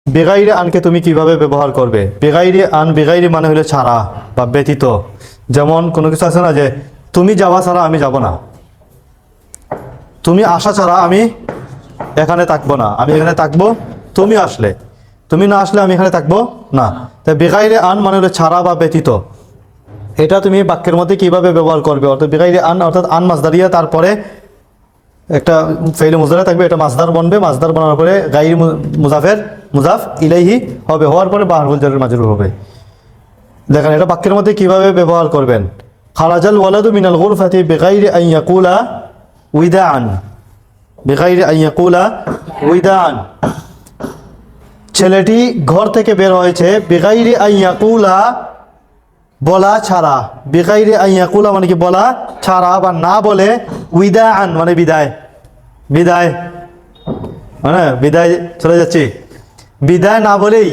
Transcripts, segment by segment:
বেগাইরে আনকে তুমি কিভাবে ব্যবহার করবে? বেগাইরে আন, বেগাইরে মানে হলো ছাড়া বা ব্যতীত। যেমন কোনো কিছু আছে না যে তুমি যাওয়া ছাড়া আমি যাব না, তুমি আসা ছাড়া আমি এখানে থাকবো না, আমি এখানে থাকবো তুমি আসলে, তুমি না আসলে আমি এখানে থাকবো না। তাই বেগাইরে আন মানে হলো ছাড়া বা ব্যতীত। এটা তুমি বাক্যের মধ্যে কিভাবে ব্যবহার করবে? অর্থাৎ বেগাইরে আন অর্থাৎ আন মাসদারিয়া, তারপরে একটা ফেইল মুজারে থাকবে, এটা মাসদার বনবে, মাসদার বানানোর পরে গাইর মুজাফের মুজাফ ইলাইহি হবে, হওয়ার পরে বাহরুল জারের মাজরুর হবে। দেখেন এটা বাক্যের মধ্যে কিভাবে ব্যবহার করবেন। খারাজাল ওয়ালাদু মিনাল গুরফাতি বিগাইরি আন ইয়াকুলা উইদাআন, বিগাইরি আন ইয়াকুলা উইদাআন। ছেলেটি ঘর থেকে বের হয়েছে বিগাইরি আন ইয়াকুলা বলা ছাড়া, বিগাইরি আন ইয়াকুলা মানে কি বলা ছাড়া বা না বলে, উইদাআন মানে বিদায়, বিদায় মানে বিদায় চলে যাচ্ছি, বিদায় না বলেই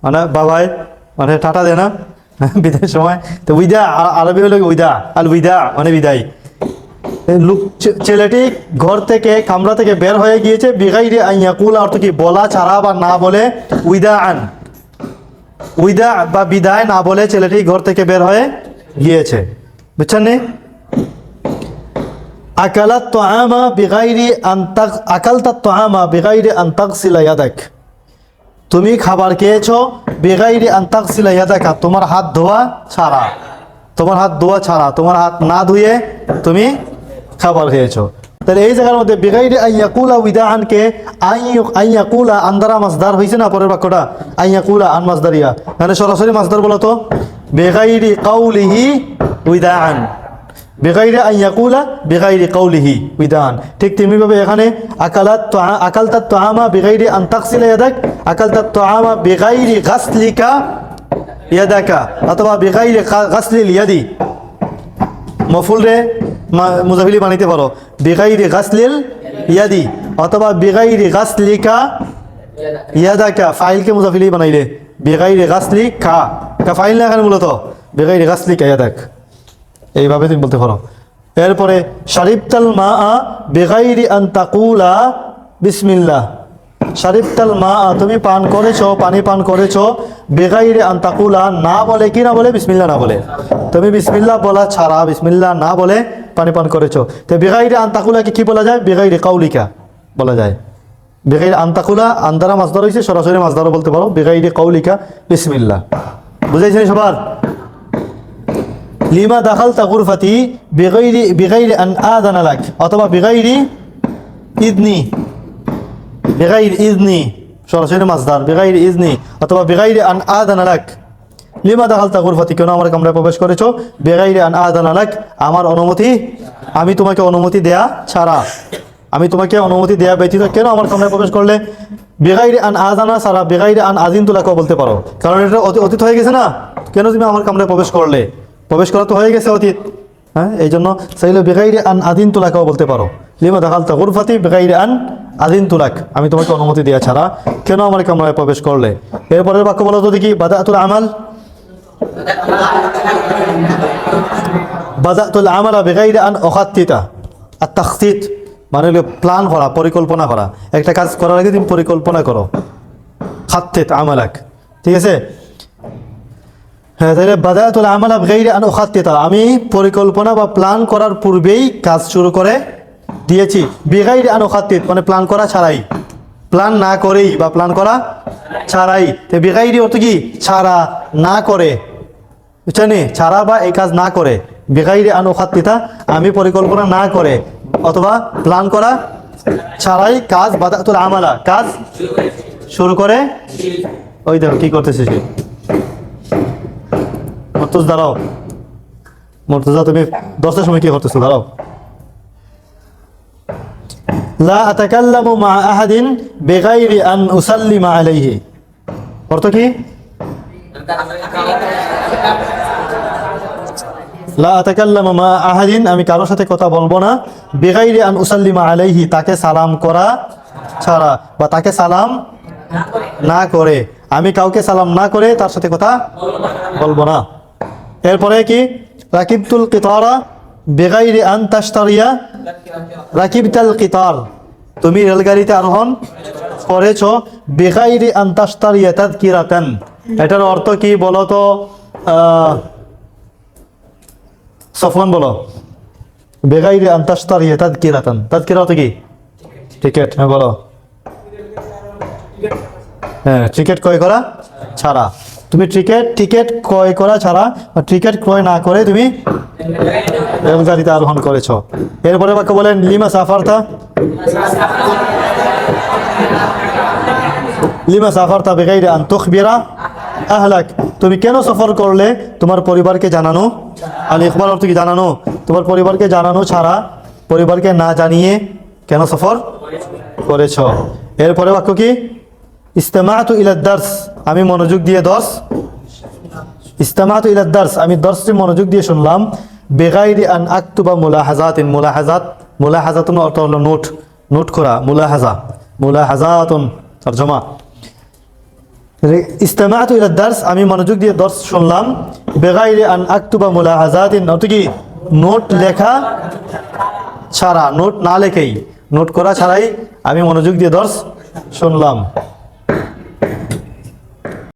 মানে বাবাই মানে টাটা দেয় না বিদায়ের সময়, তো উইদা আরবি হলো উইদা, আল উইদা মানে বিদায়। ছেলেটি ঘর থেকে কামরা থেকে বের হয়ে গিয়েছে বিগাইরি আন ইয়াকুলা অর্থ কি বলা ছাড়া বা না বলে, উইদাআন উইদা বা বিদায় না বলে ছেলেটি ঘর থেকে বের হয়ে গিয়েছে। বুঝছেন নি? আকালাত তুআমা বিগাইরি আন তাগ, আকালতাত তুআমা বিগাইরি আন তাগসিলা ইয়াদাক। তুমি খাবার খেয়েছো বিগাইরি আন তাগসিলা ইয়াদাকা, তোমার হাত ধোয়া ছাড়া, তোমার হাত ধোয়া ছাড়া, তোমার হাত না ধুয়ে তুমি খাবার খেয়েছো। তাহলে এই জায়গার মধ্যে বিগাইরি আন ইয়াকুলা উইদাআনকে আন ইয়াকুলা আন দ্বারা মাসদার হইছে না, পরের বাক্যটা আন ইয়াকুলা আন মাসদারিয়া, মানে সরাসরি মাসদার বলো তো বিগাইরি কাউলিহি উইদাআন, বিগাইরি আন ইয়াকুলা বিগাইরি কাউলিহি উইদাআন। ঠিক তেমনিভাবে এখানে আকালতাত তুআমা বিগাইরি আন তাগসিলা ইয়াদাক, আকালতাত তুআমা বিগাইরি গাসলিকা ইয়াদাকা, অথবা বিগাইরি গাসলিল ইয়াদি, মফুল রে মুজাফিলি বানাইতে পারো বিগাইরি গাসলিল ইয়াদি, অথবা বিগাইরি গাসলিকা ইয়াদাকা, ফাইলকে মুজাফিলি বানাইলে বিগাইরি গাসলিকা, কা ফাইল না এখানে মূলত বিগাইরি গাসলিকা ইয়াদাক, এইভাবে তুমি বলতে পারো। এরপরে শারিবতাল মা বিগাইরি আন তাকুলা বিসমিল্লাহ, শারিবতাল মা তুমি পান করেছো, পানি পান করেছো বিগাইরি আন তাকুলা না বলে, কি না বলে? বিসমিল্লাহ না বলে, তুমি বিসমিল্লাহ বলা ছাড়া, বিসমিল্লাহ না বলে পানি পান করেছো। তো বিগাইরি আন তাকুলাকে কি বলা যায়? বিগাইরি কাউলিকা বলা যায়। বিগাইরি আন তাকুলা আন দ্বারা মাসদার হইছে, সরাসরি মাসদারও বলতে পারো বিগাইরি কাউলিকা বিসমিল্লাহ। বুঝাইছেন সবার? লিমা দাখালতা গুরফাতি বিগাইরি বিগাইরি আন আযানা লাক, অথবা বিগাইরি ইযনি, বিগাইরি ইযনি সরাসরি মাসদার বিগাইরি ইযনি, অথবা বিগাইরি আন আযানা লাক। লিমা দাখালতা গুরফাতি, কেন আমার কামরায় প্রবেশ করেছো? বিগাইরি আন আযানা লাক, আমার অনুমতি, আমি তোমাকে অনুমতি দেয়া ছাড়া, আমি তোমাকে অনুমতি দেয়া ব্যতীত কেন আমার কামরায় প্রবেশ করলে? বিগাইরি আন আযানা ছাড়া বিগাইরি আন আযিনতু লাকা বলতে পারো, কারণ এটা অতীত হয়ে গেছে না, কেন তুমি আমার কামরায় প্রবেশ করলে? প্রবেশ করা তো হয়ে গেছে অতীত, হ্যাঁ, এই জন্য চাইলে বিগাইরি আন আযিনতু লাকাও বলতে পারো। লিমা দাখালতা গুরফাতি বিগাইরি আন আযিনতু লাক, আমি তোমাকে অনুমতি দেয়া ছাড়া কেন আমার কামরায় প্রবেশ করলে? এরপরের বাক্য বলো তো দেখি, বাদাতুল আমাল, বাদাতুল আমালা বিগাইরি আন উখাত্তিতা, আর তাখতিত মানে হলো প্ল্যান করা, পরিকল্পনা করা, একটা কাজ করার আগে তুমি পরিকল্পনা করো, খাত্তিত আমালাক, ঠিক আছে? হ্যাঁ, তাহলে বাদাতুল আমালা বিগাইরি আন উখাত্তিতা, আমি পরিকল্পনা বা প্ল্যান করার পূর্বেই কাজ শুরু করে দিয়েছি। বিগাইরি আন উখাত্তিত মানে প্ল্যান করা ছাড়াই, প্ল্যান না করেই বা প্ল্যান করা ছাড়াই। তো বিগাইরি অর্থ কি? ছাড়া, না করে, বুঝছেন? ছাড়া বা এই কাজ না করে, বিগাইরি আন উখাত্তিতা আমি পরিকল্পনা না করে অথবা প্ল্যান করা ছাড়াই কাজ, বাদাতুল আমালা কাজ শুরু করে। ওই দেখো কি করতেছে সে, মর্তুজ দাঁড়াও, মর্তুজা তুমি 10টার সময় কি করতেছো? দাঁড়াও। লা আতাকাল্লামু মা আহাদিন বিগাইরি আন উসাল্লিমা আলাইহি, অর্থ কি? লা আতাকাল্লামু মা আহাদিন আমি কারোর সাথে কথা বলবো না, বিগাইরি আন উসাল্লিমা আলাইহি তাকে সালাম করা ছাড়া, বা তাকে সালাম না করে, আমি কাউকে সালাম না করে তার সাথে কথা বলবো না। এরপরে কি? রাকিবতুল কিতারা বিগাইরি আন তাশতারিয়া, রাকিবতাল কিতার তুমি রেলগাড়িতে আরোহণ করেছো বিগাইরি আন তাশতারিয়া তাযকিরাতান, এটার অর্থ কি বলো তো? সফওয়ান বলো। বিগাইরি আন তাশতারিয়া তাযকিরাতান, তাযকিরা অর্থ কি? টিকেট। হ্যাঁ বলো। হ্যাঁ, টিকেট ক্রয় করা ছাড়া। তুমি টিকেট ক্রয় করা ছাড়া বা টিকেট ক্রয় না করে তুমি রেলগাড়িতে আরোহণ করেছো। এরপরে বাক্য বলেন লিমা সাফারতা, লিমা সাফারতা বিগাইরি আন তুখবিরা আহলাক, তুমি কেন সফর করলে তোমার পরিবারকে জানানো? আল ইখবার অর্থ কি? জানানো। তোমার পরিবারকে জানানো ছাড়া, পরিবারকে না জানিয়ে কেন সফর করেছো? এরপরে বাক্য কি? ইস্তেমাতু ইলাদ দার্স, আমি মনোযোগ দিয়ে ইস্তেমাতু ইলাদ দার্স, আমি দর্শটি মনোযোগ দিয়ে শুনলাম। বিগাইরি আন আকতুবা মুলাহাজাতিন, মুলাহাজাতুন অর্থ হলো নোট করা। মুলাহাজাতুন তরজমা। ইস্তেমাতু ইলাদ দার্স, আমি মনোযোগ দিয়ে দর্শ শুনলাম। বিগাইরি আন আকতুবা মুলাহাজাতিন অর্থ কি? নোট লেখা ছাড়া, নোট না লেখেই, নোট করা ছাড়াই আমি মনোযোগ দিয়ে দর্শ শুনলাম।